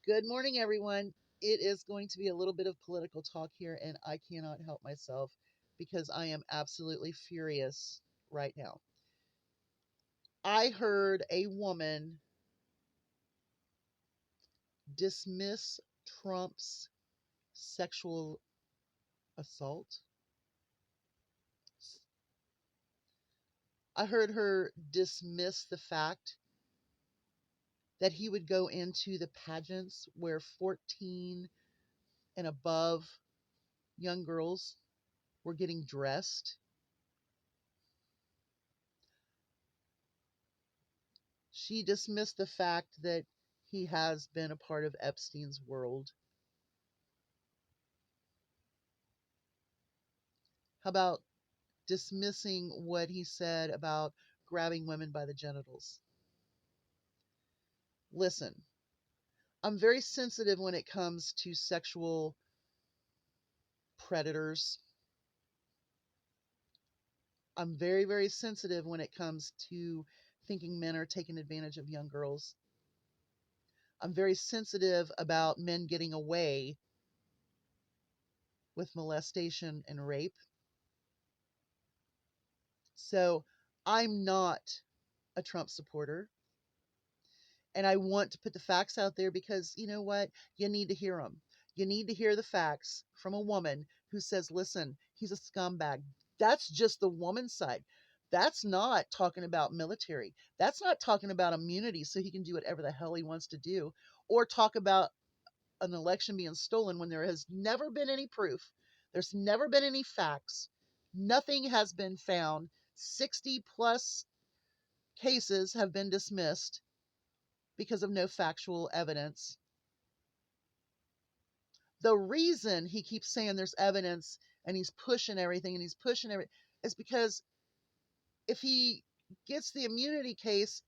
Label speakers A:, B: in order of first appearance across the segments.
A: Good morning, everyone. It is going to be a little bit of political talk here, and I cannot help myself because I am absolutely furious right now. I heard a woman dismiss Trump's sexual assault. I heard her dismiss the fact that he would go into the pageants where 14 and above young girls were getting dressed. She dismissed the fact that he has been a part of Epstein's world. How about dismissing what he said about grabbing women by the genitals? Listen, I'm very sensitive when it comes to sexual predators. I'm very, very sensitive when it comes to thinking men are taking advantage of young girls. I'm very sensitive about men getting away with molestation and rape. So I'm not a Trump supporter. And I want to put the facts out there because you know what? You need to hear them. You need to hear the facts from a woman who says, listen, he's a scumbag. That's just the woman's side. That's not talking about military. That's not talking about immunity so he can do whatever the hell he wants to do or talk about an election being stolen when there has never been any proof. There's never been any facts. Nothing has been found. 60 plus cases have been dismissed because of no factual evidence. The reason he keeps saying there's evidence and he's pushing everything and he's pushing everything is because if he gets the immunity case,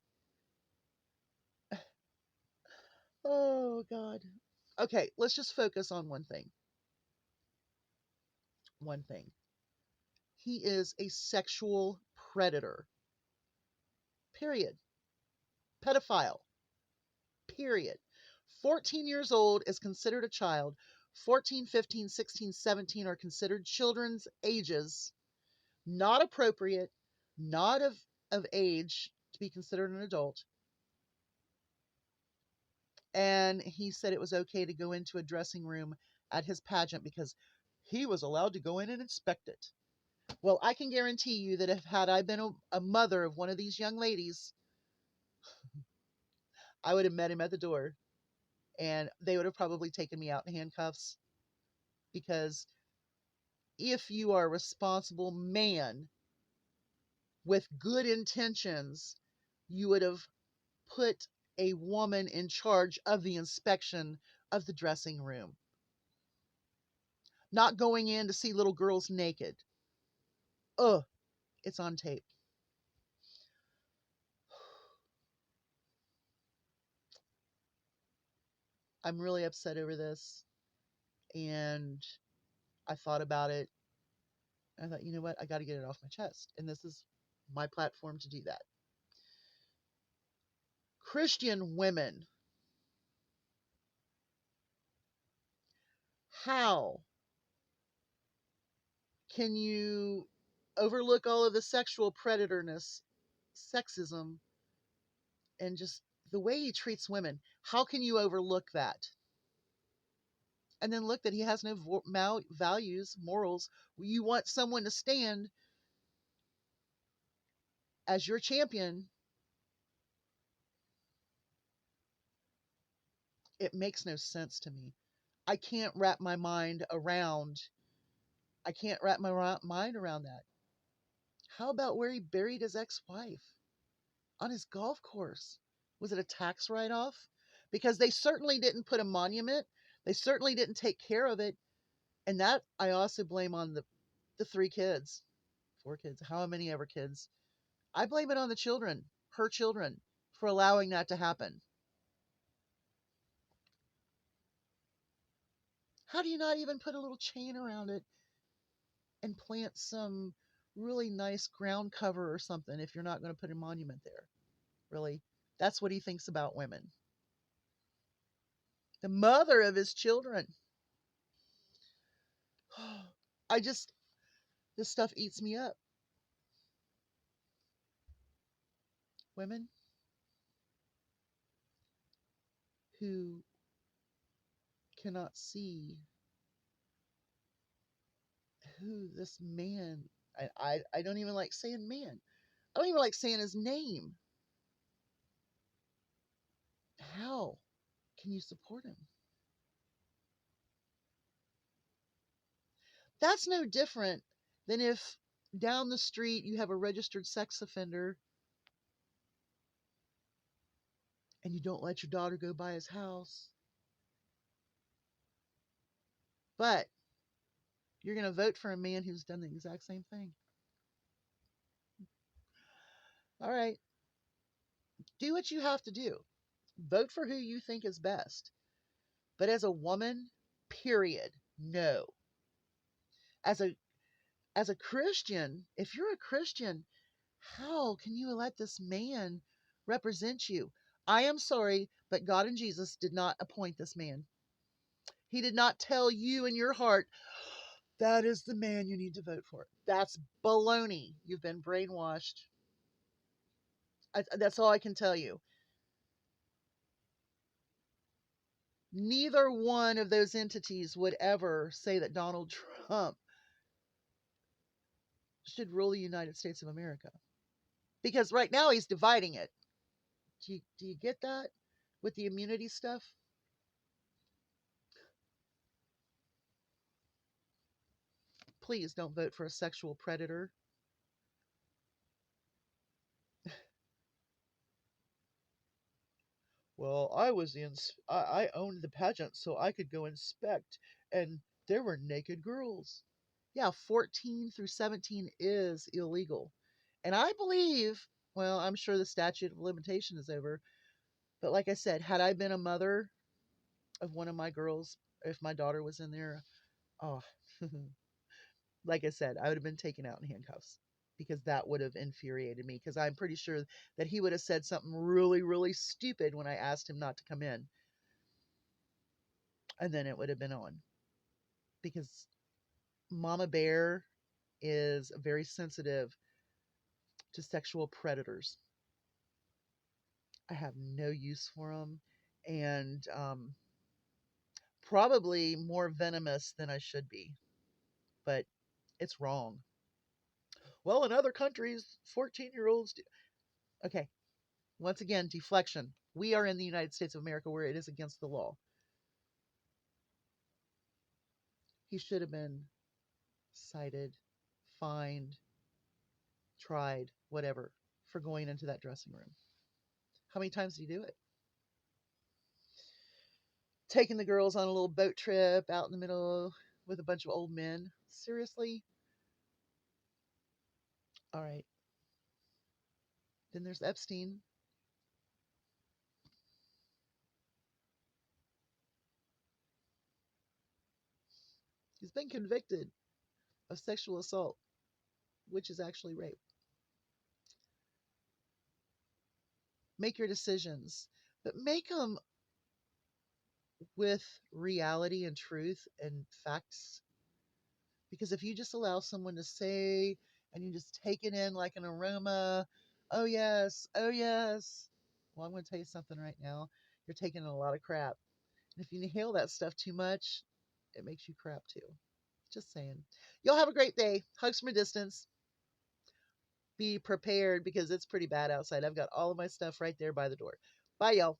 A: oh God. Okay, let's just focus on one thing. One thing. He is a sexual predator. Period. Pedophile. Period. 14 years old is considered a child. 14, 15, 16, 17 are considered children's ages, not appropriate, not of age to be considered an adult. And he said it was okay to go into a dressing room at his pageant because he was allowed to go in and inspect it. Well, I can guarantee you that if had I been a mother of one of these young ladies, I would have met him at the door and they would have probably taken me out in handcuffs because if you are a responsible man with good intentions, you would have put a woman in charge of the inspection of the dressing room, not going in to see little girls naked. Ugh, it's on tape. I'm really upset over this. And I thought about it. And I thought, you know what? I got to get it off my chest. And this is my platform to do that. Christian women, how can you overlook all of the sexual predatorness, sexism, and just the way he treats women? How can you overlook that? And then look that he has no values, morals. You want someone to stand as your champion. It makes no sense to me. I can't wrap my mind around. I can't wrap my mind around that. How about where he buried his ex-wife on his golf course? Was it a tax write-off? Because they certainly didn't put a monument. They certainly didn't take care of it, and that I also blame on the three kids, four kids, how many ever kids. I blame it on the children, her children, for allowing that to happen. How do you not even put a little chain around it and plant some really nice ground cover or something if you're not going to put a monument there? Really? That's what he thinks about women. the mother of his children. I just, this stuff eats me up. Women who cannot see who this man, I don't even like saying man. I don't even like saying his name. How can you support him? That's no different than if down the street you have a registered sex offender and you don't let your daughter go by his house, but you're going to vote for a man who's done the exact same thing. All right, do what you have to do. Vote for who you think is best. But as a woman, period, no. As a as a Christian, if you're a Christian, how can you let this man represent you? I am sorry, but God and Jesus did not appoint this man. He did not tell you in your heart, that is the man you need to vote for. That's baloney. You've been brainwashed. That's all I can tell you. Neither one of those entities would ever say that Donald Trump should rule the United States of America. Because right now he's dividing it. Do you get that with the immunity stuff? Please don't vote for a sexual predator. Well, I owned the pageant so I could go inspect, and there were naked girls. Yeah, 14 through 17 is illegal. And I believe, well, I'm sure the statute of limitation is over, but like I said, had I been a mother of one of my girls, if my daughter was in there, oh, like I said, I would have been taken out in handcuffs because that would have infuriated me. Because I'm pretty sure that he would have said something really, really stupid when I asked him not to come in. And then it would have been on. Because Mama Bear is very sensitive to sexual predators. I have no use for them. And probably more venomous than I should be. But it's wrong. Well, in other countries, 14-year-olds do. Okay, once again, deflection. We are in the United States of America where it is against the law. He should have been cited, fined, tried, whatever, for going into that dressing room. How many times did he do it? Taking the girls on a little boat trip out in the middle with a bunch of old men. Seriously? All right. Then there's Epstein. He's been convicted of sexual assault, which is actually rape. Make your decisions, but make them with reality and truth and facts. Because if you just allow someone to say and you just take it in like an aroma, oh yes. Well, I'm going to tell you something right now. You're taking in a lot of crap. And if you inhale that stuff too much, it makes you crap too. Just saying. Y'all have a great day. Hugs from a distance. Be prepared because it's pretty bad outside. I've got all of my stuff right there by the door. Bye, y'all.